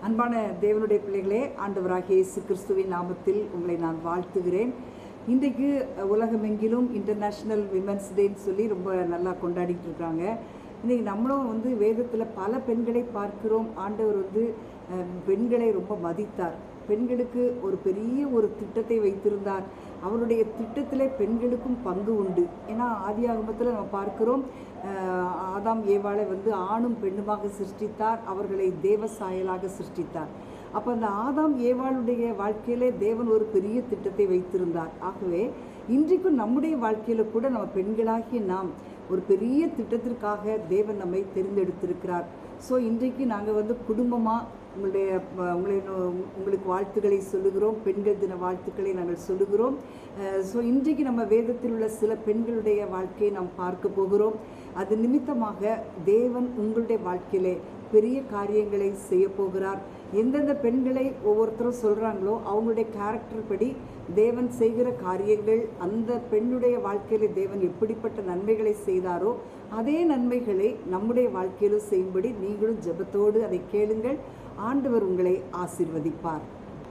அன்பான தேவனுடைய பிள்ளைகளே, ஆண்டவராகிய இயேசு கிறிஸ்துவின் நாமத்தில் உங்களை நான் வாழ்த்துகிறேன். இன்றைக்கு உலகமெங்கிலும் இன்டர்நேஷ்னல் விமென்ஸ் டேன்னு சொல்லி ரொம்ப நல்லா கொண்டாடிட்டு இருக்காங்க. இன்றைக்கி நம்மளும் வேதத்தில் பல பெண்களை பார்க்கிறோம். ஆண்டவர் பெண்களை ரொம்ப மதித்தார். பெண்களுக்கு ஒரு பெரிய ஒரு திட்டத்தை வைத்திருந்தார். அவருடைய திட்டத்தில் பெண்களுக்கும் பங்கு உண்டு. ஏன்னா ஆதியாகமத்தில் நம்ம பார்க்கிறோம், ஆதாம் ஏவாளை ஆணும் பெண்ணுமாக சிருஷ்டித்தார். அவர்களை தேவ சாயலாக சிருஷ்டித்தார். அப்போ அந்த ஆதாம் ஏவாளுடைய வாழ்க்கையிலே தேவன் ஒரு பெரிய திட்டத்தை வைத்திருந்தார். ஆகவே இன்றைக்கும் நம்முடைய வாழ்க்கையில் கூட நம்ம பெண்களாகிய நாம் ஒரு பெரிய திட்டத்திற்காக தேவன் நம்மை தெரிந்தெடுத்திருக்கிறார். ஸோ இன்றைக்கு நாங்கள் குடும்பமாக உங்களுக்கு வாழ்த்துக்களை சொல்லுகிறோம். பெண்கள் தின வாழ்த்துக்களை நாங்கள் சொல்லுகிறோம். ஸோ இன்றைக்கு நம்ம வேதத்தில் உள்ள சில பெண்களுடைய வாழ்க்கையை நாம் பார்க்க போகிறோம். அது நிமித்தமாக தேவன் உங்களுடைய வாழ்க்கையிலே பெரிய காரியங்களை செய்ய போகிறார். எந்தெந்த பெண்களை ஒவ்வொருத்தரும் சொல்கிறாங்களோ அவங்களுடைய கேரக்டர் படி தேவன் செய்கிற காரியங்கள், அந்த பெண்ணுடைய வாழ்க்கையில் தேவன் எப்படிப்பட்ட நன்மைகளை செய்தாரோ அதே நன்மைகளை நம்முடைய வாழ்க்கையிலும் செய்யும்படி நீங்களும் ஜெபத்தோடு அதை கேளுங்கள். ஆண்டவர் உங்களை ஆசீர்வதிப்பார்.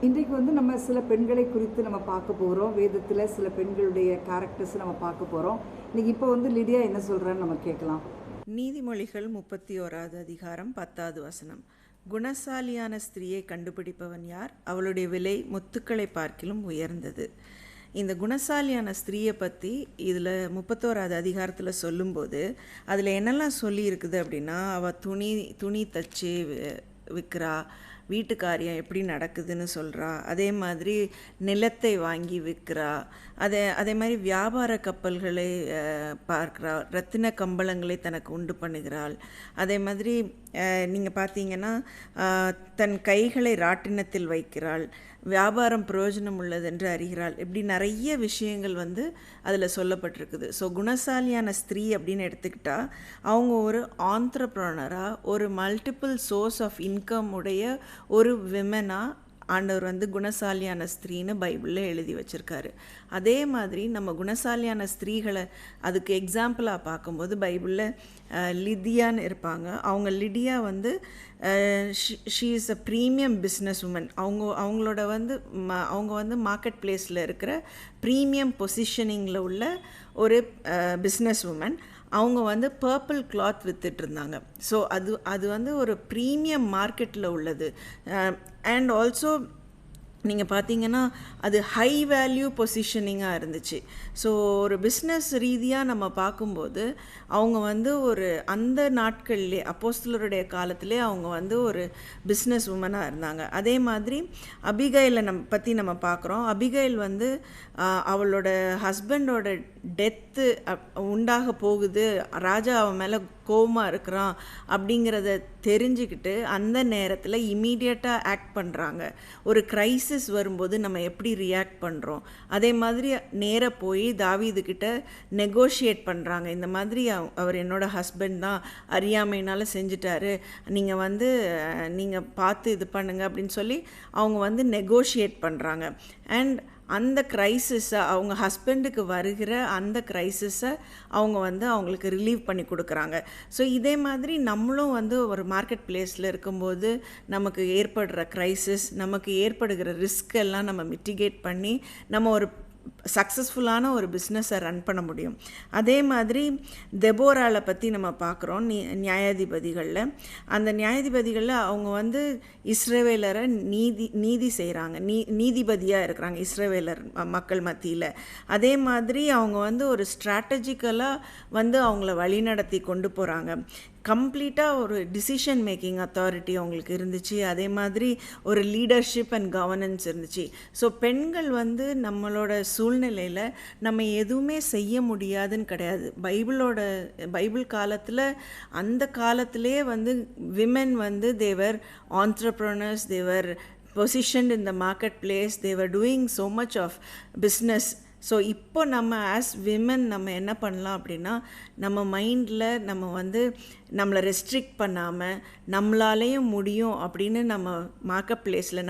இன்றைக்கு நம்ம சில பெண்களை குறித்து நம்ம பார்க்க போகிறோம். வேதத்தில் சில பெண்களுடைய கேரக்டர்ஸ் நம்ம பார்க்க போகிறோம். இன்னைக்கு இப்போ லிடியா என்ன சொல்கிறான்னு நம்ம கேட்கலாம். நீதிமொழிகள் 31வது அதிகாரம் 10வது வசனம். குணசாலியான ஸ்திரீயை கண்டுபிடிப்பவன் யார்? அவளுடைய விலை முத்துக்களை பார்க்கிலும் உயர்ந்தது. இந்த குணசாலியான ஸ்திரீயை பற்றி இதில் 31வது அதிகாரத்தில் சொல்லும்போது அதில் என்னெல்லாம் சொல்லி இருக்குது அப்படின்னா, அவள் துணி தச்சு விற்கிறா, வீட்டு காரியம் எப்படி நடக்குதுன்னு சொல்கிறா, அதே மாதிரி நிலத்தை வாங்கி விற்கிறா, அதே மாதிரி வியாபார கப்பல்களை பார்க்குறா, ரத்தின கம்பளங்களை தனக்கு உண்டு பண்ணுகிறாள். அதே மாதிரி நீங்கள் பார்த்தீங்கன்னா தன் கைகளை ராட்டினத்தில் வைக்கிறாள், வியாபாரம் பிரயோஜனம் உள்ளதென்று அறிகிறாள். இப்படி நிறைய விஷயங்கள் அதில் சொல்லப்பட்டிருக்குது. ஸோ குணசாலியான ஸ்திரீ அப்படின்னு எடுத்துக்கிட்டால் அவங்க ஒரு ஆந்த்ரப்ரனராக, ஒரு மல்டிபிள் சோர்ஸ் ஆஃப் இன்கம் உடைய ஒரு விமனாக ஆண்டவர் குணசாலியான ஸ்திரீன்னு பைபிளில் எழுதி வச்சுருக்காரு. அதே மாதிரி நம்ம குணசாலியான ஸ்திரீகளை அதுக்கு எக்ஸாம்பிளாக பார்க்கும்போது பைபிளில் லிதியான்னு இருப்பாங்க. அவங்க Lydia she is a premium business woman. அவங்களோட அவங்க மார்க்கெட் பிளேஸில் இருக்கிற ப்ரீமியம் பொசிஷனிங்கில் உள்ள ஒரு பிஸ்னஸ் உமன். அவங்க பர்பிள் கிளாத் வித்துட்டு இருந்தாங்க. ஸோ அது ஒரு ப்ரீமியம் மார்க்கெட்டில் உள்ளது. அண்ட் ஆல்சோ நீங்கள் பார்த்தீங்கன்னா அது ஹை வேல்யூ பொசிஷனிங்காக இருந்துச்சு. ஸோ ஒரு பிஸ்னஸ் ரீதியாக நம்ம பார்க்கும்போது அவங்க ஒரு அந்த நாட்கள்லே அப்போஸ்தலருடைய காலத்திலே அவங்க ஒரு பிஸ்னஸ் உமனாக இருந்தாங்க. அதே மாதிரி அபிகைலை பற்றி நம்ம பார்க்குறோம். அபிகைல் அவளோட ஹஸ்பண்டோட டெத்து உண்டாக போகுது, ராஜா அவன் மேலே கோபமாக இருக்கிறான் அப்படிங்கிறத தெரிஞ்சுக்கிட்டு அந்த நேரத்தில் இமீடியட்டாக ஆக்ட் பண்ணுறாங்க. ஒரு க்ரைசிஸ் வரும்போது நம்ம எப்படி ரியாக்ட் பண்ணுறோம், அதே மாதிரி நேராக போய் தாவீதுக்கிட்ட நெகோஷியேட் பண்ணுறாங்க. இந்த மாதிரி அவர் என்னோடய ஹஸ்பண்ட் தான், அறியாமையினால் செஞ்சிட்டாரு, நீங்கள் பார்த்து இது பண்ணுங்க அப்படின்னு சொல்லி அவங்க நெகோஷியேட் பண்ணுறாங்க. அண்ட் அந்த க்ரைசிஸை அவங்க ஹஸ்பண்டுக்கு வருகிற அந்த க்ரைசிஸை அவங்க அவங்களுக்கு ரிலீவ் பண்ணி கொடுக்குறாங்க. ஸோ இதே மாதிரி நம்மளும் ஒரு மார்க்கெட் பிளேஸில் இருக்கும்போது நமக்கு ஏற்படுற க்ரைசிஸ், நமக்கு ஏற்படுகிற ரிஸ்க் எல்லாம் நம்ம மிட்டிகேட் பண்ணி நம்ம ஒரு சக்ஸஸ்ஃபுல்லான ஒரு பிஸ்னஸை ரன் பண்ண முடியும். அதே மாதிரி தெபோராவை பற்றி நம்ம பார்க்குறோம் நியாயாதிபதிகளில். அந்த நியாயாதிபதிகளில் அவங்க இஸ்ரவேலரை நீதி செய்கிறாங்க, நீதிபதியாக இருக்கிறாங்க இஸ்ரவேலர் மக்கள் மத்தியில். அதே மாதிரி அவங்க ஒரு ஸ்ட்ராட்டஜிக்கலாக அவங்கள வழிநடத்தி கொண்டு போகிறாங்க. கம்ப்ளீட்டாக ஒரு டிசிஷன் மேக்கிங் அத்தாரிட்டி அவங்களுக்கு இருந்துச்சு. அதே மாதிரி ஒரு லீடர்ஷிப் அண்ட் கவர்னன்ஸ் இருந்துச்சு. ஸோ பெண்கள் நம்மளோட சூழ்நிலையில் நம்ம எதுவுமே செய்ய முடியாதுன்னு கிடையாது. பைபிள் காலத்தில் அந்த காலத்திலே women they were entrepreneurs, they were positioned in the marketplace, they were doing so much of business. So இப்போ நம்ம ஆஸ் விமன் நம்ம என்ன பண்ணலாம் அப்படின்னா, நம்ம மைண்டில் நம்ம நம்மளை ரெஸ்ட்ரிக்ட் பண்ணாமல் நம்மளாலேயும் முடியும் அப்படின்னு நம்ம மார்க்கெட் பிளேஸில்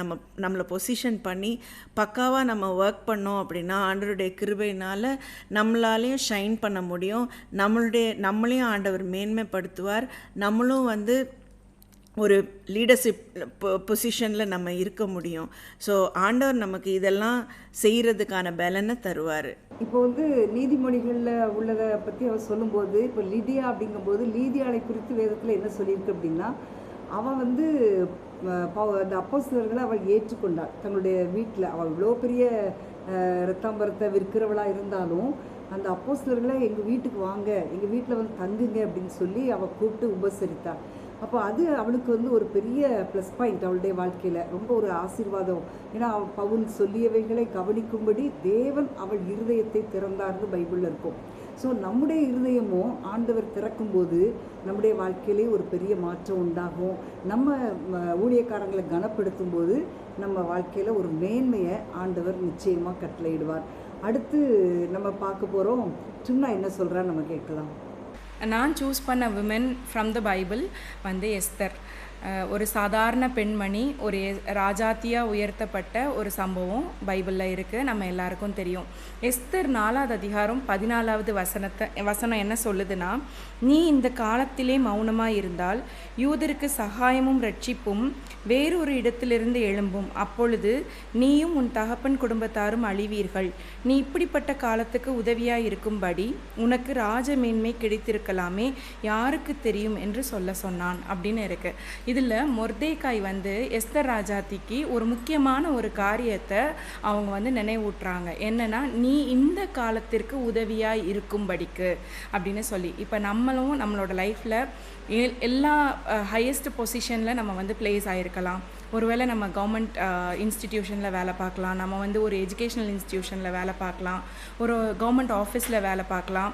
நம்மளை பொசிஷன் பண்ணி பக்காவாக நம்ம ஒர்க் பண்ணோம் அப்படின்னா ஆண்டவருடைய கிருபையினால் நம்மளாலேயும் ஷைன் பண்ண முடியும். நம்மளையும் ஆண்டவர் மேன்மைப்படுத்துவார். நம்மளும் ஒரு லீடர்ஷிப் பொசிஷனில் நம்ம இருக்க முடியும். ஸோ ஆண்டவர் நமக்கு இதெல்லாம் செய்கிறதுக்கான பலனை தருவார். இப்போ வந்து நீதிமொழிகளில் உள்ளதை பற்றி அவர் சொல்லும்போது, இப்போ லிதியா அப்படிங்கும்போது லீதியாளை குறித்து வேதத்தில் என்ன சொல்லியிருக்கு அப்படின்னா, அவள் வந்து அந்த அப்போஸ்தலர்களை அவள் ஏற்றுக்கொண்டாள் தங்களுடைய வீட்டில். அவள் இவ்வளோ பெரிய இரத்தாம்பரத்தை விற்கிறவளாக இருந்தாலும் அந்த அப்போஸ்தலர்களை எங்கள் வீட்டுக்கு வாங்க, எங்கள் வீட்டில் வந்து தங்குங்க அப்படின்னு சொல்லி அவள் கூப்பிட்டு உபசரித்தாள். அப்போ அது அவளுக்கு வந்து ஒரு பெரிய ப்ளஸ் பாயிண்ட் அவளுடைய வாழ்க்கையில், ரொம்ப ஒரு ஆசீர்வாதம். ஏன்னா அவள் பவுல் சொல்லியவைகளை கவனிக்கும்படி தேவன் அவள் இருதயத்தை திறந்தார்னு பைபிளில் இருக்கும். ஸோ நம்முடைய இருதயமும் ஆண்டவர் திறக்கும்போது நம்முடைய வாழ்க்கையிலே ஒரு பெரிய மாற்றம் உண்டாகும். நம்ம ஊழியக்காரங்களை கனப்படுத்தும் போது நம்ம வாழ்க்கையில் ஒரு மேன்மையை ஆண்டவர் நிச்சயமாக கட்டளையிடுவார். அடுத்து நம்ம பார்க்க போகிறோம், சும்மா என்ன சொல்கிறான்னு நம்ம கேட்கலாம். நான் சூஸ் பண்ண விமன் ஃப்ரம் த பைபிள் வந்து எஸ்தர். ஒரு சாதாரண பெண்மணி ஒரு ராஜாத்தியாக உயர்த்தப்பட்ட ஒரு சம்பவம் பைபிளில் இருக்குது, நம்ம எல்லாருக்கும் தெரியும். எஸ்தர் 4வது அதிகாரம் 14வது வசனம் என்ன சொல்லுதுன்னா, நீ இந்த காலத்திலே மௌனமாக இருந்தால் யூதருக்கு சகாயமும் ரட்சிப்பும் வேறொரு இடத்திலிருந்து எழும்பும், அப்பொழுது நீயும் உன் தகப்பன் குடும்பத்தாரும் அழிவீர்கள். நீ இப்படிப்பட்ட காலத்துக்கு உதவியாக இருக்கும்படி உனக்கு ராஜ மேன்மை கிடைத்திருக்கலாமே, யாருக்கு தெரியும் என்று சொன்னான் அப்படின்னு இருக்கு. இதில் மொர்தேக்காய் வந்து எஸ்தர் ராஜாத்திக்கு ஒரு முக்கியமான ஒரு காரியத்தை அவங்க வந்து நினைவூட்டுறாங்க. என்னன்னா, நீ இந்த காலத்திற்கு உதவியாக இருக்கும்படிக்கு அப்படின்னு சொல்லி. இப்போ நம்மளும் நம்மளோட லைஃப்பில் எல்லா ஹையஸ்ட் பொசிஷனில் நம்ம வந்து பிளேஸ் ஆகிருக்கலாம். ஒருவேளை நம்ம கவர்மெண்ட் இன்ஸ்டிடியூஷனில் வேலை பார்க்கலாம், நம்ம வந்து ஒரு எஜுகேஷ்னல் இன்ஸ்டிடியூஷனில் வேலை பார்க்கலாம், ஒரு கவர்மெண்ட் ஆஃபீஸில் வேலை பார்க்கலாம்.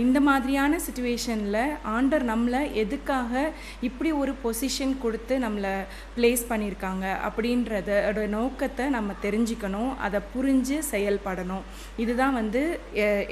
இந்த மாதிரியான சிச்சுவேஷனில் ஆண்டவர் நம்மளை எதுக்காக இப்படி ஒரு பொசிஷன் கொடுத்து நம்மளை பிளேஸ் பண்ணியிருக்காங்க அப்படின்றதோட நோக்கத்தை நம்ம தெரிஞ்சுக்கணும், அதை புரிஞ்சு செயல்படணும். இதுதான் வந்து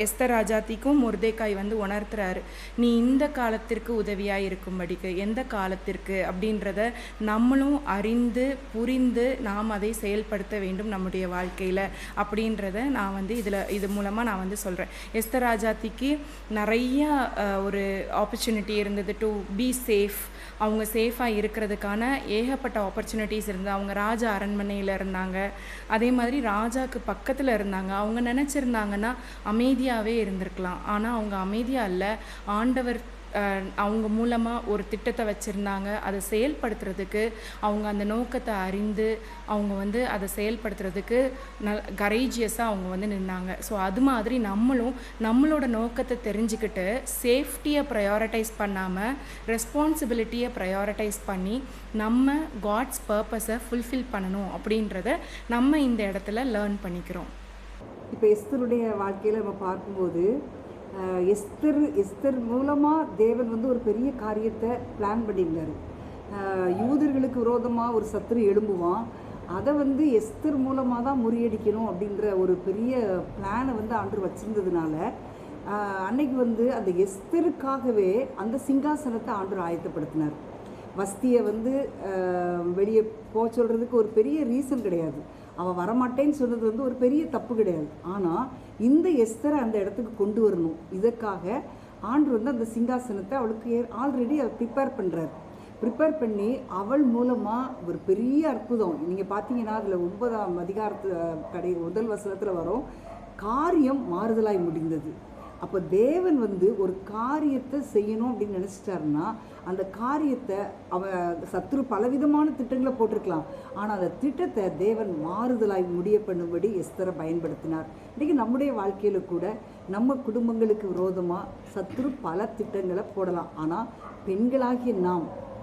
எஸ்தர் ராஜாத்திக்கும் மொர்தேக்காய் வந்து உணர்த்துறாரு. நீ இந்த காலத்திற்கு உதவியாக இருக்கும்படிக்கு, எந்த காலத்திற்கு அப்படின்றத நம்மளும் அறிந்து புரிந்து நாம் அதை செயல்படுத்த வேண்டும் நம்முடைய வாழ்க்கையில் அப்படின்றத நான் வந்து இது மூலமாக நான் வந்து சொல்கிறேன். எஸ்தர் ராஜாத்திக்கு நிறைய ஒரு ஆப்பர்ச்சுனிட்டி இருந்தது டு பி சேஃப். அவங்க சேஃபாக இருக்கிறதுக்கான ஏகப்பட்ட ஆப்பர்ச்சுனிட்டிஸ் இருந்தது. அவங்க ராஜா அரண்மனையில் இருந்தாங்க, அதே மாதிரி ராஜாவுக்கு பக்கத்தில் இருந்தாங்க. அவங்க நினச்சிருந்தாங்கன்னா அமைதியாகவே இருந்திருக்கலாம், ஆனால் அவங்க அமைதியாக இல்லை. ஆண்டவர் அவங்க மூலமாக ஒரு திட்டத்தை வச்சுருந்தாங்க. அதை செயல்படுத்துறதுக்கு அவங்க அந்த நோக்கத்தை அறிந்து அவங்க வந்து அதை செயல்படுத்துறதுக்கு கரேஜியஸாக அவங்க வந்து நின்னாங்க. ஸோ அது மாதிரி நம்மளும் நம்மளோட நோக்கத்தை தெரிஞ்சுக்கிட்டு சேஃப்டியை ப்ரையாரிட்டைஸ் பண்ணாமல் ரெஸ்பான்சிபிலிட்டியை ப்ரையாரிட்டைஸ் பண்ணி நம்ம காட்ஸ் பர்பஸை ஃபுல்ஃபில் பண்ணணும் அப்படின்றத நம்ம இந்த இடத்துல லேர்ன் பண்ணிக்கிறோம். இப்போ எஸ்தருடைய வாழ்க்கையில் நம்ம பார்க்கும்போது எஸ்தர் மூலமாக தேவன் வந்து ஒரு பெரிய காரியத்தை பிளான் பண்ணியிருந்தார். யூதர்களுக்கு விரோதமாக ஒரு சத்துரு எழும்புவான், அதை வந்து எஸ்தர் மூலமாக தான் முறியடிக்கணும் அப்படின்ற ஒரு பெரிய பிளானை வந்து ஆண்டவர் வச்சுருந்ததுனால அன்னைக்கு வந்து அந்த எஸ்தருக்காகவே அந்த சிங்காசனத்தை ஆண்டவர் ஆயத்தப்படுத்தினார். வஸ்தியை வந்து வெளியே போக சொல்கிறதுக்கு ஒரு பெரிய ரீசன் கிடையாது, அவள் வரமாட்டேன்னு சொன்னது வந்து ஒரு பெரிய தப்பு கிடையாது. ஆனால் இந்த எஸ்தரை அந்த இடத்துக்கு கொண்டு வரணும், இதற்காக ஆண்டவர் வந்து அந்த சிங்காசனத்தை அவளுக்கு ஆல்ரெடி அவர் ப்ரிப்பேர் பண்ணி அவள் மூலமாக ஒரு பெரிய அற்புதம். நீங்கள் பார்த்தீங்கன்னா அதில் 9ஆம் அதிகாரத்து முதல் வசனத்தில் வரும், காரியம் மாறுதலாய் முடிந்தது. அப்போ தேவன் வந்து ஒரு காரியத்தை செய்யணும் அப்படின்னு நினச்சிட்டாருன்னா அந்த காரியத்தை சத்துரு பலவிதமான திட்டங்களை போட்டிருக்கலாம், ஆனால் அந்த திட்டத்தை தேவன் மாறுதலாய் முடிய பண்ணும்படி எஸ்தரை பயன்படுத்தினார். இன்றைக்கி நம்முடைய வாழ்க்கையில் கூட நம்ம குடும்பங்களுக்கு விரோதமாக சத்துரு பல திட்டங்களை போடலாம், ஆனால் பெண்களாகிய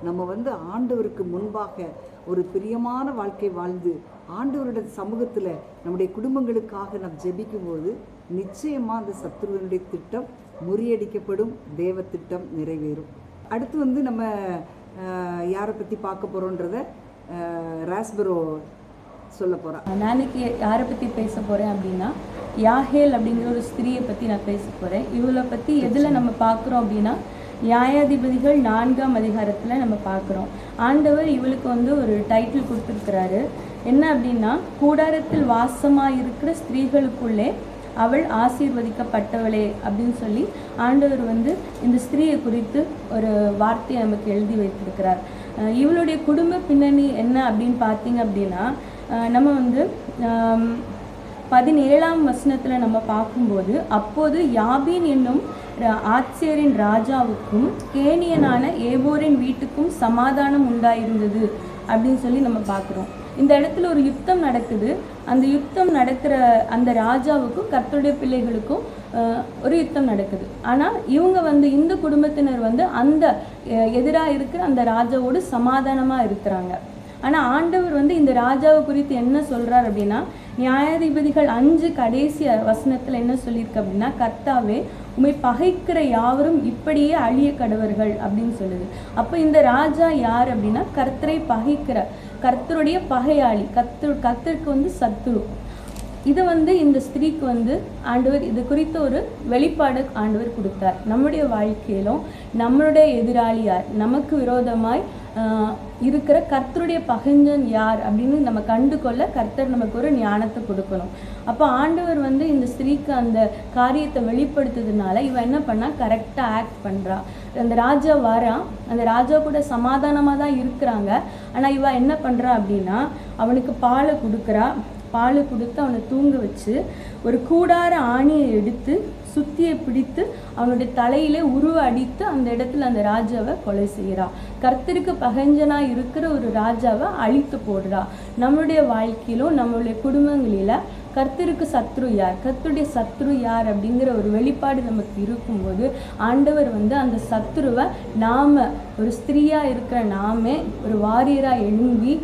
நம்ம வந்து ஆண்டவருக்கு முன்பாக ஒரு பிரியமான வாழ்க்கை வாழ்ந்து ஆண்டவருடைய சமூகத்தில் நம்முடைய குடும்பங்களுக்காக நாம் ஜெபிக்கும்போது நிச்சயமாக அந்த சத்துருவனுடைய திட்டம் முறியடிக்கப்படும், தேவ திட்டம் நிறைவேறும். அடுத்து வந்து நம்ம யாரை பற்றி பார்க்க போகிறோன்றத ராஸ்பரோ சொல்ல போகிறேன். நான் இன்னைக்கு யாரை பற்றி பேச போகிறேன் அப்படின்னா, யாஹேல் அப்படிங்கிற ஒரு ஸ்திரியை பற்றி நான் பேச போகிறேன். இவளை பற்றி எதில் நம்ம பார்க்குறோம் அப்படின்னா, நியாயாதிபதிகள் 4ஆம் அதிகாரத்தில் நம்ம பார்க்குறோம். ஆண்டவர் இவளுக்கு வந்து ஒரு டைட்டில் கொடுத்துருக்கிறாரு. என்ன அப்படின்னா, கூடாரத்தில் வாசமாக இருக்கிற ஸ்திரீகளுக்குள்ளே அவள் ஆசீர்வதிக்கப்பட்டவளே அப்படின்னு சொல்லி ஆண்டவர் வந்து இந்த ஸ்திரீயை குறித்து ஒரு வார்த்தையை நமக்கு எழுதி வைத்திருக்கிறார். இவளுடைய குடும்ப பின்னணி என்ன அப்படின்னு பார்த்தீங்க அப்படின்னா நம்ம வந்து 17ஆம் வசனத்தில் நம்ம பார்க்கும்போது, அப்போது யாபீன் என்னும் ஆத்சேரின் ராஜாவுக்கும் கேனியனான ஏபோரின் வீட்டுக்கும் சமாதானம் உண்டாயிருந்தது அப்படின்னு சொல்லி நம்ம பார்க்குறோம். இந்த இடத்துல ஒரு யுத்தம் நடக்குது. அந்த யுத்தம் நடக்கிற அந்த ராஜாவுக்கும் கர்த்தருடைய பிள்ளைகளுக்கும் ஒரு யுத்தம் நடக்குது. ஆனால் இவங்க வந்து இந்த குடும்பத்தினர் வந்து அந்த எதிராக இருக்கிற அந்த ராஜாவோடு சமாதானமாக இருக்கிறாங்க. ஆனால் ஆண்டவர் வந்து இந்த ராஜாவை குறித்து என்ன சொல்கிறார் அப்படின்னா, நியாயாதிபதிகள் 5 கடைசி வசனத்தில் என்ன சொல்லியிருக்கு அப்படின்னா, கர்த்தாவே உம்மை பகைக்கிற யாவரும் இப்படியே அழிய கடவர்கள் அப்படின்னு சொல்லுது. அப்போ இந்த ராஜா யார் அப்படின்னா, கர்த்தரை பகைக்கிற, கர்த்தருடைய பகையாளி, கர்த்தருக்கு வந்து சத்துரு. இதை வந்து இந்த ஸ்திரீக்கு வந்து ஆண்டவர் இது குறித்த ஒரு வெளிப்பாடு ஆண்டவர் கொடுத்தார். நம்முடைய வாழ்க்கையிலும் நம்மளுடைய எதிராளி யார், நமக்கு விரோதமாய் இருக்கிற கர்த்தருடைய பகைஞன் யார் அப்படின்னு நம்ம கண்டு கொள்ள கர்த்தர் நமக்கு ஒரு ஞானத்தை கொடுக்கணும். அப்போ ஆண்டவர் வந்து இந்த ஸ்திரீக்கு அந்த காரியத்தை வெளிப்படுத்துறதுனால இவன் என்ன பண்ணா, கரெக்டாக ஆக்ட் பண்ணுறா. அந்த ராஜா வாரான், அந்த ராஜா கூட சமாதானமாக தான் இருக்கிறாங்க. ஆனால் இவன் என்ன பண்ணுறா அப்படின்னா, அவனுக்கு பாலை கொடுக்குறா. பால் கொடுத்து அவனை தூங்க வச்சு ஒரு கூடார ஆணியை எடுத்து சுத்தியை பிடித்து அவனுடைய தலையிலே உருவ அடித்து அந்த இடத்துல அந்த ராஜாவை கொலை செய்கிறா. கர்த்தருக்கு பகைஞ்சனா இருக்கிற ஒரு ராஜாவை அழித்து போடுறா. நம்மளுடைய வாழ்க்கையிலும் நம்மளுடைய குடும்பங்களில கர்த்தருக்கு சத்ரு யார், கர்த்தருடைய சத்ரு யார் அப்படிங்கிற ஒரு வெளிப்பாடு நமக்கு இருக்கும்போது ஆண்டவர் வந்து அந்த சத்ருவை நாம ஒரு ஸ்திரீயா இருக்கிற நாமே ஒரு வாரியராக எழும்பி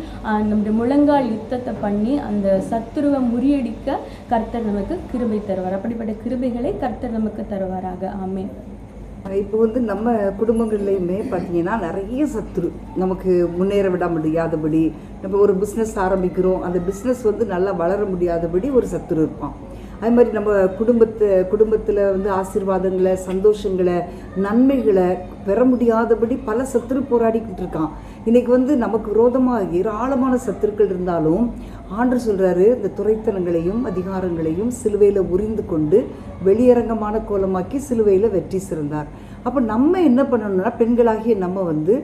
நம்முடைய முழங்கால் யுத்தத்தை பண்ணி அந்த சத்ருவை முறியடிக்க கர்த்தர் நமக்கு கிருபை தருவார். அப்படிப்பட்ட கிருபைகளை கர்த்தர் நமக்கு தருவாராக. ஆமென். இப்போ வந்து நம்ம குடும்பங்கள்லையுமே பார்த்தீங்கன்னா நிறைய சத்துரு நமக்கு முன்னேற விட முடியாதபடி, நம்ம ஒரு பிஸ்னஸ் ஆரம்பிக்கிறோம், அந்த பிஸ்னஸ் வந்து நல்லா வளர முடியாதபடி ஒரு சத்துரு இருப்பான். அது மாதிரி நம்ம குடும்பத்தில் வந்து ஆசீர்வாதங்களை, சந்தோஷங்களை, நன்மைகளை பெற முடியாதபடி பல சத்துரு போராடிக்கிட்டு இருக்கான். இன்றைக்கி வந்து நமக்கு விரோதமாக ஏராளமான சத்துருக்கள் இருந்தாலும் ஆண்டவர் சொல்கிறாரு, இந்த துரைத்தனங்களையும் அதிகாரங்களையும் சிலுவையில் உரிந்து கொண்டு வெளியரங்கமான கோலமாக்கி சிலுவையில் வெற்றி சிறந்தார். அப்போ நம்ம என்ன பண்ணணும்னா, பெண்களாகிய நம்ம வந்து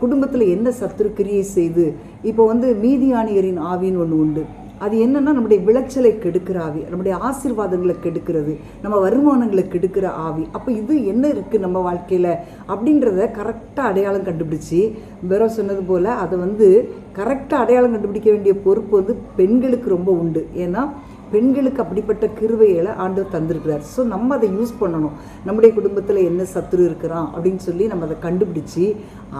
குடும்பத்தில் என்ன சத்துரு கிரியை செய்து, இப்போ வந்து மீதியானியரின் ஆவின்னு ஒன்று உண்டு. அது என்னென்னா, நம்முடைய விளைச்சலை கெடுக்கிற ஆவி, நம்முடைய ஆசீர்வாதங்களை கெடுக்கிறது, நம்ம வருமானங்களை கெடுக்கிற ஆவி. அப்போ இது என்ன இருக்குது நம்ம வாழ்க்கையில் அப்படின்றத கரெக்டாக அடையாளம் கண்டுபிடிச்சி, வேற சொன்னது போல் அதை வந்து கரெக்டாக அடையாளம் கண்டுபிடிக்க வேண்டிய பொறுப்பு வந்து பெண்களுக்கு ரொம்ப உண்டு. ஏன்னா பெண்களுக்கு அப்படிப்பட்ட கிருபைகளை ஆண்டவர் தந்திருக்கிறார். ஸோ நம்ம அதை யூஸ் பண்ணணும். நம்முடைய குடும்பத்தில் என்ன சத்துரு இருக்கிறான் அப்படின்னு சொல்லி நம்ம அதை கண்டுபிடிச்சி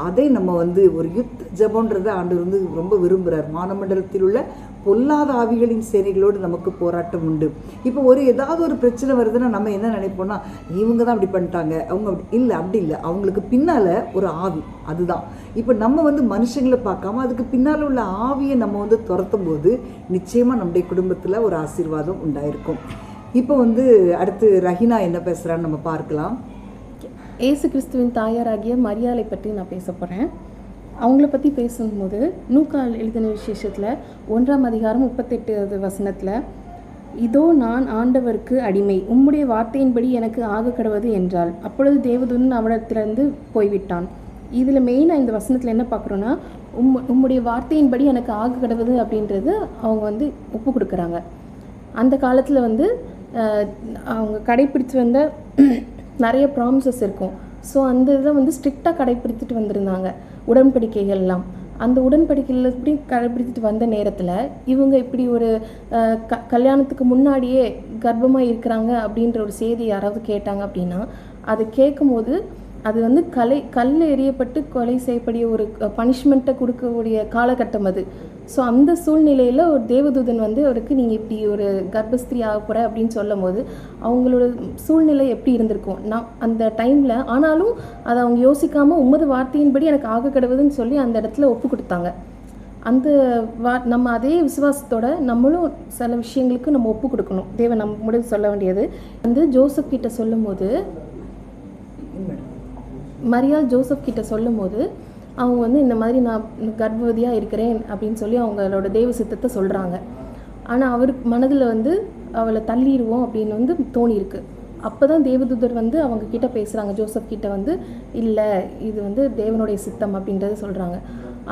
அதை நம்ம வந்து ஒரு யுத்த ஜபன்றதை ஆண்டவர் வந்து ரொம்ப விரும்புகிறார். வானமண்டலத்தில் உள்ள பொல்லாத ஆவிகளின் சேனைகளோடு நமக்கு போராட்டம் உண்டு. இப்போ ஏதாவது ஒரு பிரச்சனை வருதுன்னா நம்ம என்ன நினைப்போம்னா, இவங்க தான் அப்படி பண்ணிட்டாங்க, அவங்க அப்படி இல்லை, அவங்களுக்கு பின்னால் ஒரு ஆவி, அதுதான். இப்போ நம்ம வந்து மனுஷங்களை பார்க்காம அதுக்கு பின்னால் உள்ள ஆவியை நம்ம வந்து துரத்தும் போது நிச்சயமாக நம்முடைய குடும்பத்தில் ஒரு ஆசீர்வாதம் உண்டாயிருக்கும். இப்போ வந்து அடுத்து ரஹினா என்ன பேசுகிறான்னு நம்ம பார்க்கலாம். இயேசு கிறிஸ்துவின் தாயாராகிய மரியாளை பற்றி நான் பேச போகிறேன். அவங்கள பற்றி பேசும்போது லூக்கா எழுதின விசேஷத்தில் 1ஆம் அதிகாரம் 38வது வசனத்தில், இதோ நான் ஆண்டவருக்கு அடிமை, உம்முடைய வார்த்தையின்படி எனக்கு ஆக கடவது என்றாள். அப்பொழுது தேவதூதன் அவனிடத்திலிருந்து போய்விட்டான். இதில் மெயினாக இந்த வசனத்தில் என்ன பார்க்குறோன்னா, உம்முடைய வார்த்தையின்படி எனக்கு ஆக கடவுது அப்படின்றது அவங்க வந்து ஒப்பு கொடுக்குறாங்க. அந்த காலத்தில் வந்து அவங்க கடைப்பிடிச்சு வந்த நிறைய ப்ராமிசஸ் இருக்கும். ஸோ அந்த இதை வந்து ஸ்ட்ரிக்டாக கடைப்பிடித்துட்டு வந்திருந்தாங்க, உடன்படிக்கைகள்லாம். அந்த உடன்படிக்கைகள் இப்படி கடைப்பிடித்துட்டு வந்த நேரத்தில் இவங்க இப்படி ஒரு கல்யாணத்துக்கு முன்னாடியே கர்ப்பமாக இருக்கிறாங்க அப்படின்ற ஒரு செய்தி யாராவது கேட்டாங்க அப்படின்னா, அதை கேட்கும்போது அது வந்து கல் எறியப்பட்டு கொலை செய்யக்கூடிய ஒரு பனிஷ்மெண்ட்டை கொடுக்கக்கூடிய காலகட்டம் அது. ஸோ அந்த சூழ்நிலையில் ஒரு தேவதூதன் வந்து அவருக்கு நீங்கள் இப்படி ஒரு கர்ப்பஸ்திரி ஆக போகிற அப்படின்னு சொல்லும் போது அவங்களோட சூழ்நிலை எப்படி இருந்திருக்கும் நான் அந்த டைமில். ஆனாலும் அதை அவங்க யோசிக்காமல் உமது வார்த்தையின்படி எனக்கு ஆக கடவுதுன்னு சொல்லி அந்த இடத்துல ஒப்பு கொடுத்தாங்க. அந்த நம்ம அதே விசுவாசத்தோட நம்மளும் சில விஷயங்களுக்கு நம்ம ஒப்பு கொடுக்கணும். தேவன் நம்முடைய சொல்ல வேண்டியது வந்து ஜோசப் கிட்ட சொல்லும் போது, மரியாள் ஜோசப் கிட்ட சொல்லும் போது அவங்க வந்து இந்த மாதிரி நான் கர்ப்பவதியாக இருக்கிறேன் அப்படின்னு சொல்லி அவங்களோட தெய்வ சித்தத்தை சொல்கிறாங்க. ஆனால் அவருக்கு மனதில் வந்து அவளை தள்ளிடுவோம் அப்படின்னு வந்து தோணியிருக்கு. அப்போ தான் தேவதூதர் வந்து அவங்க கிட்ட பேசுகிறாங்க, ஜோசப் கிட்ட வந்து இல்லை இது வந்து தேவனுடைய சித்தம் அப்படின்றத சொல்கிறாங்க.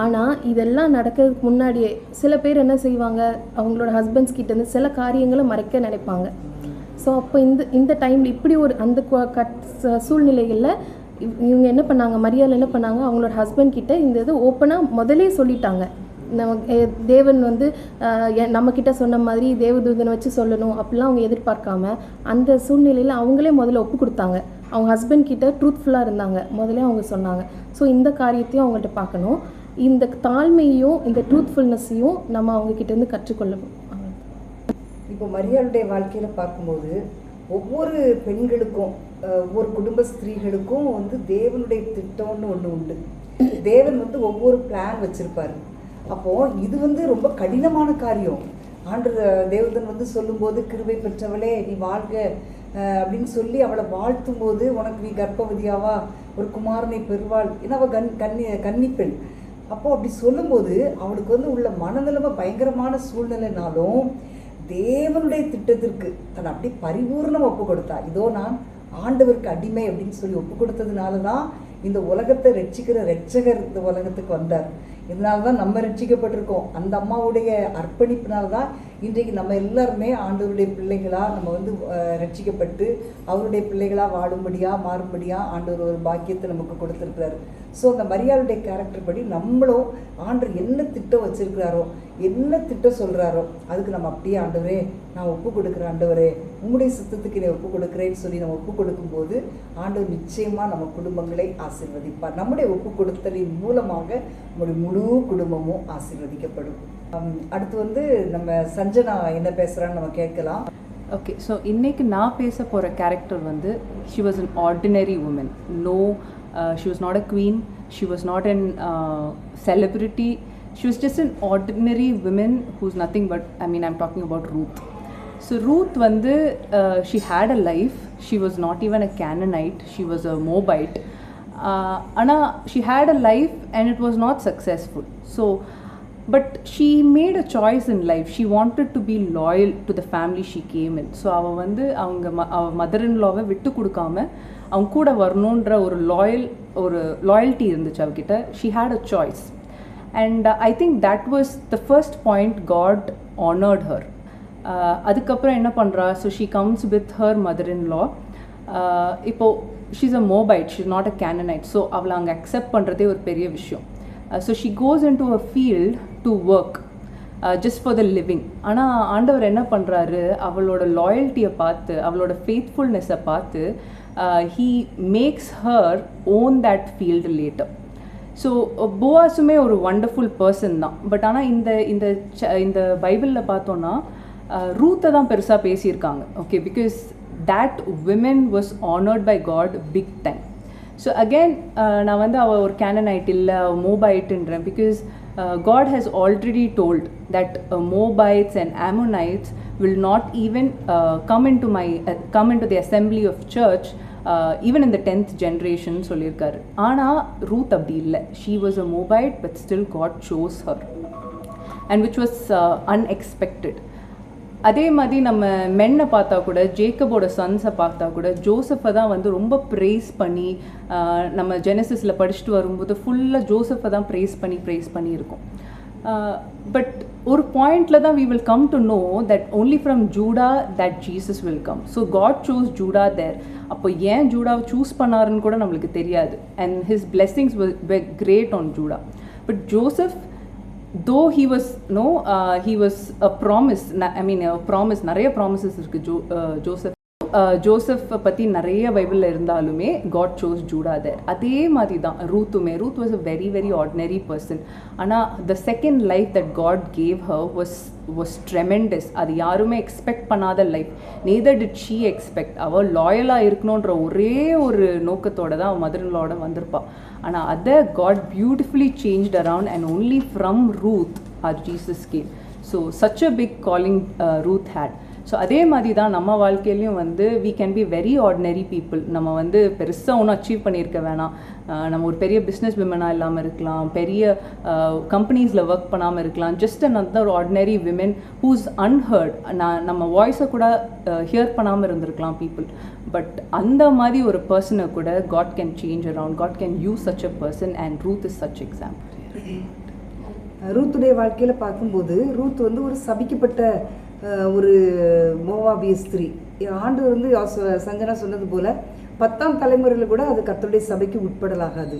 ஆனால் இதெல்லாம் நடக்கிறதுக்கு முன்னாடியே சில பேர் என்ன செய்வாங்க, அவங்களோட ஹஸ்பண்ட்ஸ் கிட்டேருந்து சில காரியங்களை மறைக்க நினைப்பாங்க. ஸோ அப்போ இந்த டைமில் இப்படி ஒரு அந்த சூழ்நிலைகளில் இவங்க என்ன பண்ணாங்க, மரியாள் என்ன பண்ணாங்க, அவங்களோட ஹஸ்பண்ட் கிட்ட இந்த இது ஓப்பனாக முதலே சொல்லிட்டாங்க. தேவன் வந்து நம்மக்கிட்ட சொன்ன மாதிரி தேவதூதனை வச்சு சொல்லணும் அப்படிலாம் அவங்க எதிர்பார்க்காம அந்த சூழ்நிலையில் அவங்களே முதல்ல ஒப்பு கொடுத்தாங்க. அவங்க ஹஸ்பண்ட் கிட்ட ட்ரூத்ஃபுல்லாக இருந்தாங்க, முதல்ல அவங்க சொன்னாங்க. ஸோ இந்த காரியத்தையும் அவங்கள்ட்ட பார்க்கணும். இந்த தாழ்மையும் இந்த ட்ரூத்ஃபுல்னஸையும் நம்ம அவங்கக்கிட்டேருந்து கற்றுக்கொள்ளணும். இப்போ மரியாளுடைய வாழ்க்கையில் பார்க்கும்போது ஒவ்வொரு பெண்களுக்கும் ஒவ்வொரு குடும்ப ஸ்திரீகளுக்கும் வந்து தேவனுடைய திட்டம்னு ஒன்று உண்டு. தேவன் வந்து ஒவ்வொரு பிளான் வச்சுருப்பார். அப்போது இது வந்து ரொம்ப கடினமான காரியம். தேவதன் வந்து சொல்லும்போது கிருபை பெற்றவளே நீ வாழ்க அப்படின்னு சொல்லி அவளை வாழ்த்தும் போது உனக்கு நீ கர்ப்பவதியாவா ஒரு குமாரனை பெறுவாள், ஏன்னா அவள் கன்னிப்பெண். அப்போது அப்படி சொல்லும்போது அவளுக்கு வந்து உள்ள மனநிலைமை பயங்கரமான சூழ்நிலைனாலும் தேவனுடைய திட்டத்திற்கு தன் அப்படி பரிபூர்ணம் ஒப்பு கொடுத்தா. இதோ நான் ஆண்டவருக்கு அடிமை அப்படின்னு சொல்லி ஒப்பு கொடுத்ததுனால தான் இந்த உலகத்தை ரட்சிக்கிற ரட்சகர் இந்த உலகத்துக்கு வந்தார். இதனால தான் நம்ம ரட்சிக்கப்பட்டிருக்கோம். அந்த அம்மாவுடைய அர்ப்பணிப்பினால்தான் இன்றைக்கு நம்ம எல்லாருமே ஆண்டவருடைய பிள்ளைகளாக நம்ம வந்து ரட்சிக்கப்பட்டு அவருடைய பிள்ளைகளாக வாழும்படியாக மாறும்படியாக ஆண்டவர் ஒரு பாக்கியத்தை நமக்கு கொடுத்துருக்கிறாரு. ஸோ அந்த மரியாளுடைய கேரக்டர் படி நம்மளும் ஆண்டவர் என்ன திட்டம் வச்சுருக்கிறாரோ, என்ன திட்டம் சொல்கிறாரோ அதுக்கு நம்ம அப்படியே ஆண்டவரே நான் ஒப்பு கொடுக்குறேன், ஆண்டவரே உங்களுடைய சித்தத்துக்கு என்னை ஒப்பு கொடுக்குறேன்னு சொல்லி நம்ம ஒப்பு கொடுக்கும்போது ஆண்டவர் நிச்சயமாக நம்ம குடும்பங்களை ஆசீர்வதிப்பார். நம்முடைய ஒப்பு கொடுத்தலின் மூலமாக நம்முடைய முழு குடும்பமும் ஆசீர்வதிக்கப்படும். அடுத்து வந்து நம்ம சஞ்சனா என்ன பேசுகிறான்னு நம்ம கேட்கலாம். ஓகே, ஸோ இன்றைக்கி நான் பேச போகிற கேரக்டர் வந்து she was an ordinary woman. No, she was not a queen, she was not an celebrity, she was just an ordinary woman who's nothing but, I'm talking about Ruth. So Ruth vandu she had a life. She was not even a Canaanite, she was a Moabite. Ana she had a life and it was not successful. So but she made a choice in life. She wanted to be loyal to the family she came in. So அவ வந்து அவ mother in லாவை விட்டு கொடுக்காம அவங்க கூட வரணுன்ற ஒரு loyalty இருந்துச்சு அவகிட்ட. She had a choice and I think that was the first point got honoured her. அதுக்கப்புறம் என்ன பண்ணுறா, so she comes with her mother in law. இப்போது she's a Moabite, she's not a Canaanite. So அவளை அங்கே accept பண்ணுறதே ஒரு பெரிய விஷயம். So she goes in to a field to work just for the living. ஆனால் ஆண்டவர் என்ன பண்ணுறாரு, அவளோட லாயல்ட்டியை பார்த்து அவளோட ஃபெய்த்ஃபுல்னஸை பார்த்து he makes her own that field later. So போவாஸுமே ஒரு வண்டர்ஃபுல் பர்சன் தான். பட் ஆனால் இந்த பைபிளில் பார்த்தோன்னா ரூத்தை தான் பெருசாக பேசியிருக்காங்க. Okay, because that women was honored by God big time. So again நான் வந்து அவள் ஒரு கேனனைட் இல்லை மோபைட்டுன்றேன். Because God has already told that Moabites and Ammonites will not even come into the assembly of church even in the 10th generation சொல்லியிருக்காரு. ஆனால் Ruth அப்படி இல்லை. She was a Moabite but still God chose her and which was unexpected. அதே மாதிரி நம்ம மென்னை பார்த்தா கூட, ஜேக்கபோட சன்ஸை பார்த்தா கூட ஜோசஃபை தான் வந்து ரொம்ப ப்ரேஸ் பண்ணி நம்ம ஜெனசிஸில் படிச்சுட்டு வரும்போது ஃபுல்லாக ஜோசஃபை தான் ப்ரேஸ் பண்ணி இருக்கும். பட் ஒரு பாயிண்டில் தான் we will come to know that only from Judah that Jesus will come. So God chose Judah there. அப்போ ஏன் ஜூடாவை சூஸ் பண்ணாருன்னு கூட நம்மளுக்கு தெரியாது. And his blessings were great on Judah. But Joseph, though he was a promise, a promise, நிறைய promises இருக்குது Joseph பற்றி நிறைய பைபிளில் இருந்தாலுமே God chose Judah there. அதே மாதிரி தான் Ruth was a very very ordinary person. ஆனால் the second life that God gave her was tremendous. அது யாருமே எக்ஸ்பெக்ட் பண்ணாத life. neither did she expect. அவள் லாயலாக இருக்கணுன்ற ஒரே ஒரு நோக்கத்தோடு தான் அவள் மதர் இன் லாவோட வந்திருப்பாள். ஆனால் அதை God beautifully changed around and only from Ruth our Jesus came. So such a big calling Ruth had. So அதே மாதிரி தான் நம்ம வாழ்க்கையிலையும் வந்து we can be very ordinary people. நம்ம வந்து பெருசாக ஒன்றும் அச்சீவ் பண்ணியிருக்க வேணாம். நம்ம ஒரு பெரிய பிஸ்னஸ் விமனாக இல்லாமல் இருக்கலாம், பெரிய கம்பெனிஸில் ஒர்க் பண்ணாமல் இருக்கலாம், just another ordinary women who's unheard. நம்ம வாய்ஸை கூட ஹியர் பண்ணாமல் இருந்திருக்கலாம் பீப்புள். பட் அந்த மாதிரி ஒரு பர்சனை கூட God can change around, God can use such a person, and Ruth is such example. ரூத்துடைய வாழ்க்கையில் பார்க்கும்போது ரூத் வந்து ஒரு சபிக்கப்பட்ட ஒரு மோவாபிய ஸ்திரீ. ஆண்டவர் வந்து சஞ்சனா சொன்னது போல் 10ஆம் தலைமுறையில் கூட அது கர்த்தருடைய சபைக்கு உட்படலாகாது.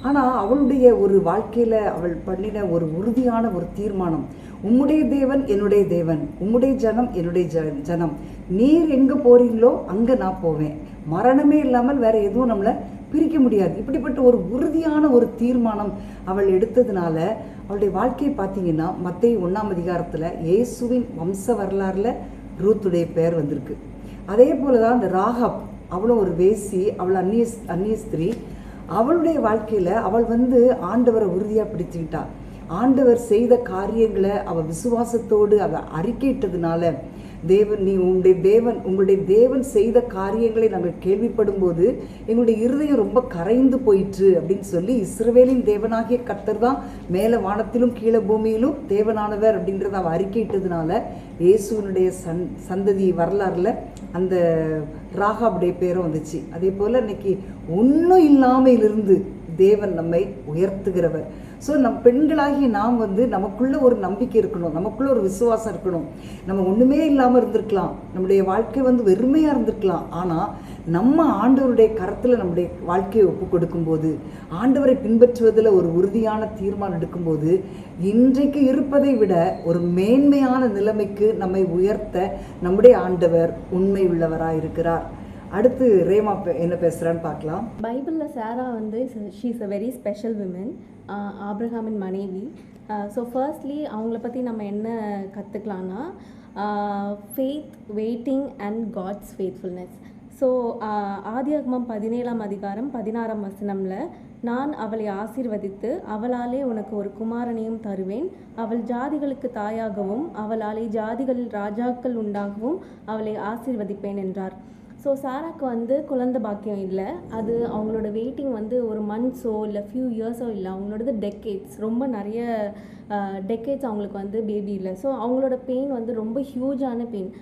ஆனால் அவளுடைய ஒரு வாழ்க்கையில் அவள் பண்ணின ஒரு உறுதியான ஒரு தீர்மானம், உம்முடைய தேவன் என்னுடைய தேவன், உம்முடைய ஜனம் என்னுடைய ஜனம், நீர் எங்கே போகிறீங்களோ அங்கே நான் போவேன், மரணமே இல்லாமல் வேறு எதுவும் நம்மளை பிரிக்க முடியாது. இப்படிப்பட்ட ஒரு உறுதியான ஒரு தீர்மானம் அவள் எடுத்ததுனால அவளுடைய வாழ்க்கையை பார்த்தீங்கன்னா மத்தேயு 1ஆம் அதிகாரத்தில் இயேசுவின் வம்ச வரலாறில் ரூத்துடைய பெயர் வந்திருக்கு. அதே போல தான் இந்த ராகாப், அவளும் ஒரு வேசி, அவள் அந்நிய ஸ்திரீ. அவளுடைய வாழ்க்கையில் அவள் வந்து ஆண்டவரை உறுதியாக பிடிச்சுக்கிட்டா. ஆண்டவர் செய்த காரியங்களை அவள் விசுவாசத்தோடு அவள் அறிக்கையிட்டதுனால தேவன் உங்களுடைய தேவன் செய்த காரியங்களை நாங்கள் கேள்விப்படும் போது எங்களுடைய இருதயம் ரொம்ப கரைந்து போயிற்று அப்படின்னு சொல்லி, இஸ்ரவேலின் தேவனாகிய கர்த்தர் தான் மேலே வானத்திலும் கீழே பூமியிலும் தேவனானவர் அப்படின்றத அவள் அறிக்கையிட்டதுனால இயேசுவினுடைய சந்ததி வரலாறில் அந்த ராகாபுடைய பேரும் வந்துச்சு. அதே போல் இன்னைக்கு ஒன்றும் இல்லாமையிலிருந்து தேவன் நம்மை உயர்த்துகிறவர். ஸோ பெண்களாகி நாம் வந்து நமக்குள்ளே ஒரு நம்பிக்கை இருக்கணும், நமக்குள்ளே ஒரு விசுவாசம் இருக்கணும். நம்ம ஒன்றுமே இல்லாமல் இருந்திருக்கலாம், நம்முடைய வாழ்க்கை வந்து வெறுமையாக இருந்திருக்கலாம். ஆனால் நம்ம ஆண்டவருடைய கரத்தில் நம்முடைய வாழ்க்கையை ஒப்பு கொடுக்கும்போது, ஆண்டவரை பின்பற்றுவதில் ஒரு உறுதியான தீர்மானம் எடுக்கும்போது, இன்றைக்கு இருப்பதை விட ஒரு மேன்மையான நிலைமைக்கு நம்மை உயர்த்த நம்முடைய ஆண்டவர் உண்மை உள்ளவராக இருக்கிறார். அடுத்து ரேமா என்ன பேசுகிறான்னு பார்க்கலாம். பைபிளில் சாரா வந்து she is a very special women, ஆப்ரஹாமின் மனைவி. ஸோ ஃபர்ஸ்ட்லி அவங்கள பற்றி நம்ம என்ன கற்றுக்கலான்னா, faith, waiting and God's faithfulness. So ஆதியாகமம் 17ஆம் அதிகாரம் 16ஆம் வசனம்ல, நான் அவளை ஆசீர்வதித்து அவளாலே உனக்கு ஒரு குமாரனையும் தருவேன், அவள் ஜாதிகளுக்கு தாயாகவும் அவளாலே ஜாதிகளில் ராஜாக்கள் உண்டாகவும் அவளை ஆசீர்வதிப்பேன் என்றார். ஸோ சாராக்கு வந்து குழந்தை பாக்கியம் இல்லை. அது அவங்களோட வெயிட்டிங் வந்து ஒரு மந்த்ஸோ இல்லை ஃபியூ இயர்ஸோ இல்லை, அவங்களோடது டெக்கேட்ஸ், ரொம்ப நிறைய டெக்கேட்ஸ் அவங்களுக்கு வந்து பேபி இல்லை. ஸோ அவங்களோட பெயின் வந்து ரொம்ப ஹியூஜான பெயின்.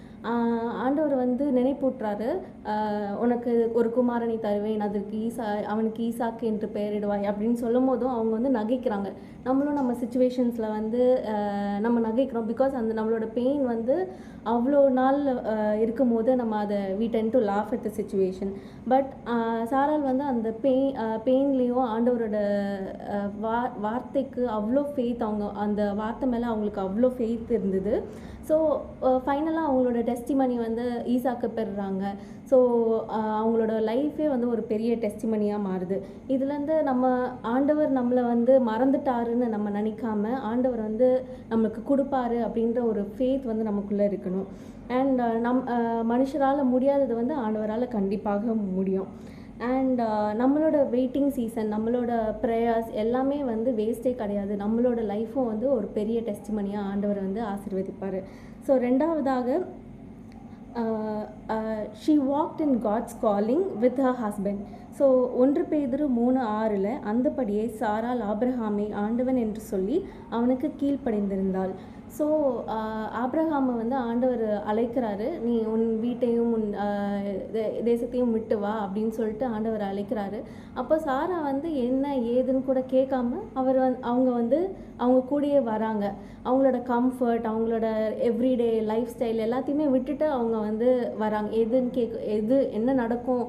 ஆண்டவர் வந்து நினைப்பூட்டுறாரு, உனக்கு ஒரு குமாரனை தருவேன், அதற்கு அவனுக்கு ஈசாக்கு என்று பெயரிடுவாய் அப்படின்னு சொல்லும் போதும் அவங்க வந்து நகைக்கிறாங்க. நம்மளும் நம்ம சுச்சுவேஷன்ஸில் வந்து நம்ம நகைக்கிறோம். பிகாஸ் அந்த நம்மளோட பெயின் வந்து அவ்வளோ நாள் இருக்கும் போது நம்ம அதை we tend to laugh at the situation. But சாரால் வந்து அந்த பெயின்லேயும் ஆண்டவரோட வார்த்தைக்கு அவ்வளோ ஃபெய்த், அவங்க அந்த வார்த்தை மேலே அவங்களுக்கு அவ்வளோ ஃபெய்த் இருந்தது. ஸோ ஃபைனலாக அவங்களோட டெஸ்டிமனி வந்து ஈசாக்கு பெறுறாங்க. ஸோ அவங்களோட லைஃபே வந்து ஒரு பெரிய டெஸ்டிமனியாக மாறுது. இதுலேருந்து நம்ம ஆண்டவர் நம்மளை வந்து மறந்துட்டாருன்னு நம்ம நினைக்காம, ஆண்டவர் வந்து நம்மளுக்கு கொடுப்பாரு அப்படின்ற ஒரு ஃபெய்த் வந்து நமக்குள்ளே இருக்கணும். அண்ட் மனுஷரால் முடியாதது வந்து ஆண்டவரால் கண்டிப்பாக முடியும். அண்ட் நம்மளோட வெயிட்டிங் சீசன், நம்மளோட ப்ரேயர்ஸ் எல்லாமே வந்து வேஸ்ட்டே கிடையாது. நம்மளோட லைஃப்பும் வந்து ஒரு பெரிய டெஸ்டிமனியாக ஆண்டவர் வந்து ஆசீர்வதிப்பார். ஸோ ரெண்டாவதாக, she walked in God's calling with her husband. So 1 பேதுரு 3:6 அந்தபடியே சாராள் ஆபிரகாமை ஆண்டவன் என்று சொல்லி அவனுக்கு கீழ்ப்படிந்திருந்தாள். ஸோ ஆபிரகாமை வந்து ஆண்டவர் அழைக்கிறாரு, நீ உன் வீட்டையும் உன் தேசத்தையும் விட்டு வா அப்படின்னு சொல்லிட்டு ஆண்டவர் அழைக்கிறாரு. அப்போ சாரா வந்து என்ன ஏதுன்னு கூட கேட்காம அவங்க வந்து அவங்க கூடயே வராங்க. அவங்களோட கம்ஃபர்ட், அவங்களோட எவ்ரிடே லைஃப் ஸ்டைல் எல்லாத்தையுமே விட்டுட்டு அவங்க வந்து வராங்க. எது என்ன நடக்கும்,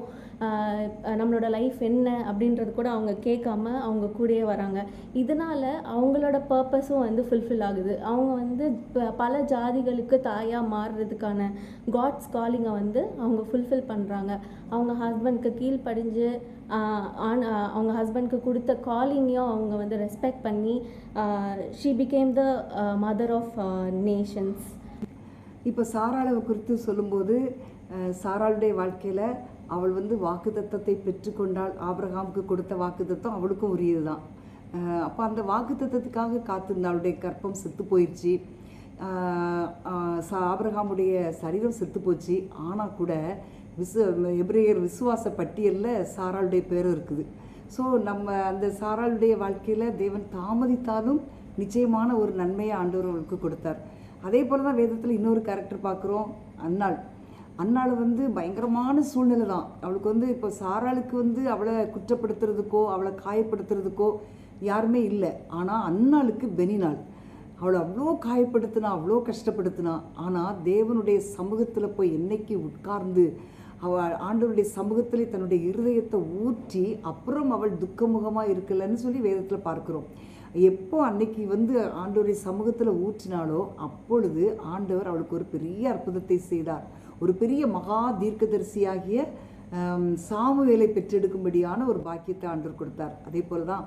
நம்மளோட லைஃப் என்ன அப்படின்றது கூட அவங்க கேட்காம அவங்க கூடயே வராங்க. இதனால் அவங்களோட பர்பஸும் வந்து ஃபுல்ஃபில் ஆகுது. அவங்க வந்து பல ஜாதிகளுக்கு தாயாக மாறுறதுக்கான காட்ஸ் காலிங்கை வந்து அவங்க ஃபுல்ஃபில் பண்ணுறாங்க. அவங்க ஹஸ்பண்ட்க்கு கீழ்ப்படிஞ்சு அவங்க ஹஸ்பண்ட்க்கு கொடுத்த காலிங்கையும் அவங்க வந்து ரெஸ்பெக்ட் பண்ணி she became the mother of nations. இப்போ சாராளை குறித்து சொல்லும்போது, சாராளுடைய வாழ்க்கையில் அவள் வந்து வாக்குத்தத்தத்தை பெற்றுக்கொண்டாள். ஆபிரகாமுக்கு கொடுத்த வாக்குத்தத்தம் அவளுக்கும் உரியது தான். அப்போ அந்த வாக்குத்தத்தத்துக்காக காத்திருந்த அவளுடைய கற்பம் செத்து போயிடுச்சு. ஆபிரகாமுடைய சரீரம் செத்து போச்சு. ஆனால் கூட எபிரேயர் விசுவாச பட்டியலில் சாராளுடைய பேரும் இருக்குது. ஸோ நம்ம அந்த சாராளுடைய வாழ்க்கையில் தேவன் தாமதித்தாலும் நிச்சயமான ஒரு நன்மையை ஆண்டவர் அவளுக்கு கொடுத்தார். அதே போல் தான் வேதத்தில் இன்னொரு கேரக்டர் பார்க்குறோம், அன்னாள் வந்து பயங்கரமான சூழ்நிலை தான் அவளுக்கு. இப்போ சாராளுக்கு அவளை குற்றப்படுத்துறதுக்கோ அவளை காயப்படுத்துறதுக்கோ யாருமே இல்லை. ஆனால் அன்னாளுக்கு பெனினாள் அவளை அவ்வளோ காயப்படுத்தினா, அவ்வளோ கஷ்டப்படுத்தினா. ஆனால் தேவனுடைய சமூகத்தில் போய் என்னைக்கு உட்கார்ந்து அவள் ஆண்டவருடைய சமூகத்திலே தன்னுடைய இருதயத்தை ஊற்றி அப்புறம் அவள் துக்கமுகமாக இருக்கலைன்னு சொல்லி வேதத்தில் பார்க்குறோம். எப்போ அன்னைக்கு ஆண்டவருடைய சமூகத்தில் ஊற்றினாலோ அப்பொழுது ஆண்டவர் அவளுக்கு ஒரு பெரிய அற்புதத்தை செய்தார். ஒரு பெரிய மகா தீர்க்கதரிசியாகிய சாமுவேலை பெற்றெடுக்கும்படியான ஒரு பாக்கியத்தை ஆண்டவர் கொடுத்தார். அதே போல் தான்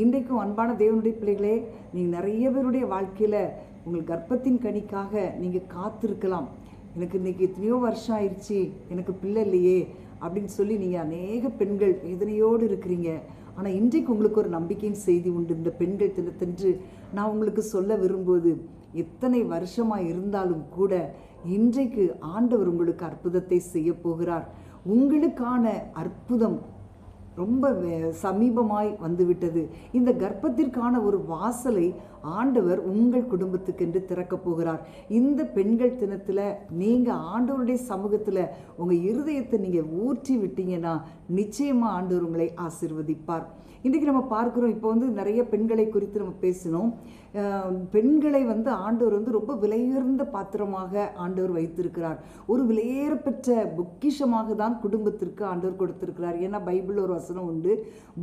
இன்றைக்கும் அன்பான தேவனுடைய பிள்ளைகளே, நீங்கள் நிறைய பேருடைய வாழ்க்கையில் உங்கள் கர்ப்பத்தின் கனிக்காக நீங்கள் காத்திருக்கலாம். எனக்கு இன்றைக்கி எத்தனையோ வருஷம் ஆயிடுச்சு, எனக்கு பிள்ளை இல்லையே அப்படின்னு சொல்லி நீங்கள் அநேக பெண்கள் வேதனையோடு இருக்கிறீங்க. ஆனால் இன்றைக்கு உங்களுக்கு ஒரு நம்பிக்கையின் செய்தி உண்டு. இந்த பெண்கள் தினத்தன்று நான் உங்களுக்கு சொல்ல விரும்புவது, எத்தனை வருஷமாக இருந்தாலும் கூட இன்றைக்கு ஆண்டவர் உங்களுக்கு அற்புதத்தை செய்ய போகிறார். உங்களுக்கான அற்புதம் ரொம்ப சமீபமாய் வந்துவிட்டது. இந்த கர்ப்பத்திற்கான ஒரு வாசலை ஆண்டவர் உங்கள் குடும்பத்துக்கென்று திறக்கப் போகிறார். இந்த பெண்கள் தினத்தில் நீங்கள் ஆண்டவருடைய சமூகத்தில் உங்கள் இருதயத்தை நீங்கள் ஊற்றி விட்டீங்கன்னா நிச்சயமாக ஆண்டவர் உங்களை ஆசீர்வதிப்பார். இன்றைக்கி நம்ம பார்க்குறோம், இப்போ நிறைய பெண்களை குறித்து நம்ம பேசினோம். பெண்களை ஆண்டவர் ரொம்ப விலையுயர்ந்த பாத்திரமாக ஆண்டவர் வைத்திருக்கிறார். ஒரு விலையேறப்பெற்ற பொக்கிஷமாக தான் குடும்பத்திற்கு ஆண்டவர் கொடுத்திருக்கிறார். ஏன்னா பைபிள் ஒரு வசனம் உண்டு,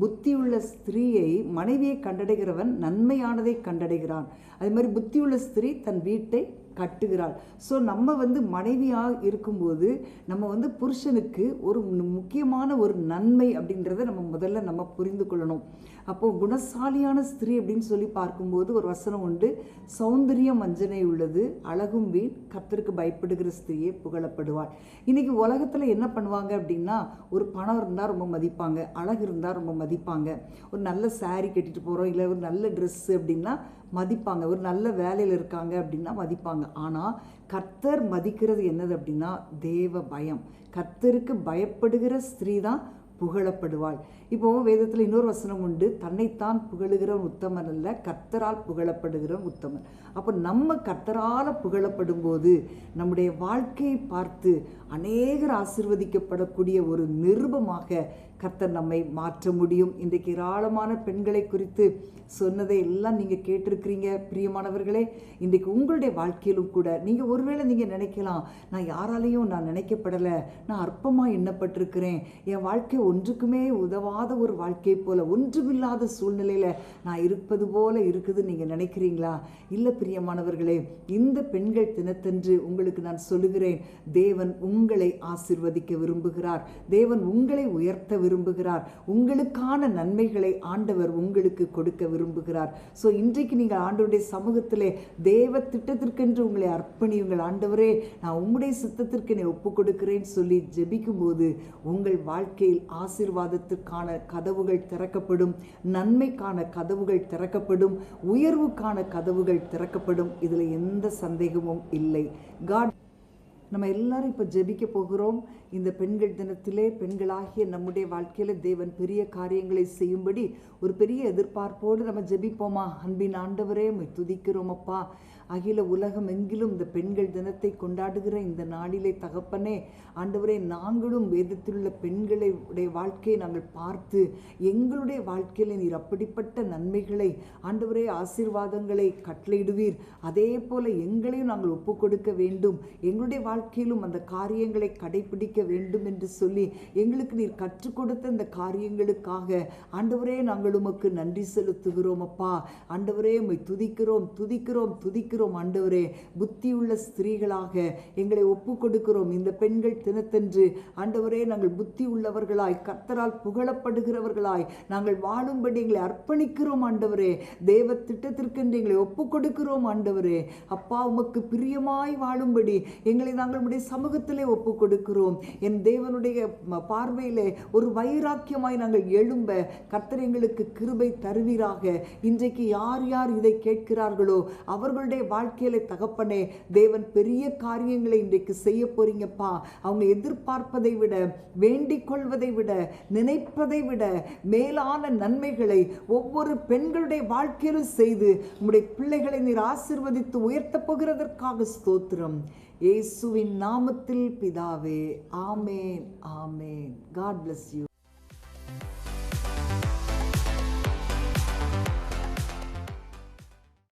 புத்தியுள்ள ஸ்திரீயை மனைவியை கண்டடைகிறவன் நன்மையானதை கண்டடைகிறான். அதே மாதிரி புத்தியுள்ள ஸ்திரீ தன் வீட்டை கட்டுகிறாள். ஸோ நம்ம மனைவியாக இருக்கும்போது நம்ம புருஷனுக்கு ஒரு முக்கியமான ஒரு நன்மை அப்படின்றத நம்ம முதல்ல நம்ம புரிந்து கொள்ளணும். அப்போது குணசாலியான ஸ்திரீ அப்படின்னு சொல்லி பார்க்கும்போது ஒரு வசனம் உண்டு, சௌந்தரியம் வஞ்சனை உள்ளது, அழகும் வீண், கர்த்தருக்கு பயப்படுகிற ஸ்திரீயே புகழப்படுவாள். இன்றைக்கி உலகத்தில் என்ன பண்ணுவாங்க அப்படின்னா, ஒரு பணம் இருந்தால் ரொம்ப மதிப்பாங்க, அழகு இருந்தால் ரொம்ப மதிப்பாங்க, ஒரு நல்ல சாரீ கட்டிட்டு போகிறோம் இல்லை ஒரு நல்ல ட்ரெஸ்ஸு அப்படின்னா மதிப்பாங்க, ஒரு நல்ல வேலையில் இருக்காங்க அப்படின்னா மதிப்பாங்க. ஆனால் கர்த்தர் மதிக்கிறது என்னது அப்படின்னா தேவ பயம். கர்த்தருக்கு பயப்படுகிற ஸ்திரீ தான் புகழப்படுவாள். இப்போது வேதத்தில் இன்னொரு வசனம் உண்டு, தன்னைத்தான் புகழுகிறவன் உத்தமன் அல்ல, கர்த்தரால் புகழப்படுகிறவன் உத்தமன். அப்போ நம்ம கர்த்தரால் புகழப்படும் போது நம்முடைய வாழ்க்கையை பார்த்து அநேகர் ஆசீர்வதிக்கப்படக்கூடிய ஒரு நிருபமாக கர்த்தர் நம்மை மாற்ற முடியும். இன்றைக்கு ஏராளமான பெண்களை குறித்து சொன்னதை எல்லாம் நீங்கள் கேட்டிருக்கிறீங்க பிரியமானவர்களே. இன்றைக்கு உங்களுடைய வாழ்க்கையிலும் கூட நீங்கள் ஒருவேளை நீங்கள் நினைக்கலாம், நான் யாராலையும் நான் நினைக்கப்படலை, நான் அற்பமாக எண்ணப்பட்டிருக்கிறேன், என் வாழ்க்கை ஒன்றுக்குமே உதவாத ஒரு வாழ்க்கை போல, ஒன்றுமில்லாத சூழ்நிலையில் நான் இருப்பது போல இருக்குதுன்னு நீங்கள் நினைக்கிறீங்களா? இல்லை பிரியமானவர்களே, இந்த பெண்கள் தினத்தன்று உங்களுக்கு நான் சொல்லுகிறேன், தேவன் உங்களை ஆசீர்வதிக்க விரும்புகிறார். தேவன் உங்களை உயர்த்த விரும்புகிறார். உங்களுக்கான நன்மைகளை ஆண்டவர் உங்களுக்கு கொடுக்க விரும்புகிறார். ஸோ இன்றைக்கு நீங்கள் ஆண்டவருடைய சமூகத்திலே தேவ திட்டத்திற்கென்று உங்களை அர்ப்பணியுங்கள். ஆண்டவரே, நான் உம்முடைய சித்தத்திற்கு என்னை ஒப்பு கொடுக்கிறேன்னு சொல்லி ஜெபிக்கும் போது உங்கள் வாழ்க்கையில் ஆசீர்வாதத்திற்கான கதவுகள் திறக்கப்படும், நன்மைக்கான கதவுகள் திறக்கப்படும், உயர்வுக்கான கதவுகள் திறக்கப்படும். இதில் எந்த சந்தேகமும் இல்லை. காட் நம்ம எல்லாரும் இப்போ ஜெபிக்க போகிறோம். இந்த பெண்கள் தினத்திலே பெண்களாகிய நம்முடைய வாழ்க்கையில் தேவன் பெரிய காரியங்களை செய்யும்படி ஒரு பெரிய எதிர்பார்ப்போடு நம்ம ஜெபிப்போமா? அன்பின் ஆண்டவரே, துதிக்கிறோம் அப்பா. அகில உலகம் எங்கிலும் இந்த பெண்கள் தினத்தை கொண்டாடுகிற இந்த நாளிலே தகப்பனே, ஆண்டவரே, நாங்களும் வேதத்தில் உள்ள பெண்களுடைய வாழ்க்கையை நாங்கள் பார்த்து எங்களுடைய வாழ்க்கையில் நீர் அப்படிப்பட்ட நன்மைகளை ஆண்டவரே ஆசீர்வாதங்களை கட்டளையிடுவீர். அதே போல எங்களையும் நாங்கள் ஒப்பு கொடுக்க வேண்டும், எங்களுடைய வாழ்க்கையிலும் அந்த காரியங்களை கடைபிடிக்க வேண்டும் என்று சொல்லி எங்களுக்கு நீர் கற்றுக் கொடுத்த இந்த காரியங்களுக்காக ஆண்டவரே நாங்கள் உமக்கு நன்றி செலுத்துகிறோம் அப்பா. ஆண்டவரே, உம்மை துதிக்கிறோம் துதிக்கிறோம் துதிக்கிறோம். ஆண்டவரே, புத்தியுள்ள ஸ்திரீகளாக எங்களை ஒப்பு கொடுக்கிறோம். இந்த பெண்கள் தினத்தன்று ஆண்டவரே நாங்கள் புத்தி உள்ளவர்களாய் கர்த்தரால் புகழப்படுகிறவர்களாய் நாங்கள் வாழும்படி எங்களை அர்ப்பணிக்கிறோம். ஆண்டவரே, தேவ திட்டத்திற்கென்று எங்களை ஒப்பு கொடுக்கிறோம். ஆண்டவரே அப்பா, உமக்கு பிரியமாய் வாழும்படி எங்களை நாங்கள் உடைய சமூகத்திலே ஒப்பு கொடுக்கிறோம். என் தேவனுடைய பார்வையிலே ஒரு வைராக்கியமாய் நாங்கள் எழும்ப கர்த்தர் எங்களுக்கு கிருபை தருவீராக. இன்றைக்கு யார் யார் இதை கேட்கிறார்களோ அவர்களுடைய வாழ்க்கையில தகப்பனே தேவன் பெரிய காரியங்களை இன்றைக்கு செய்ய போறீங்கப்பா. அவங்க எதிர்பார்ப்பதை விட, வேண்டிக் கொள்வதை விட, நினைப்பதை விட மேலான நன்மைகளை ஒவ்வொரு பெண்களுடைய வாழ்க்கையிலும் செய்து உம்முடைய பிள்ளைகளை நீர் ஆசீர்வதித்து உயர்த்தப் போகிறதற்காக ஸ்தோத்திரம். இயேசுவின் நாமத்தில் பிதாவே, ஆமேன், ஆமேன். God bless you.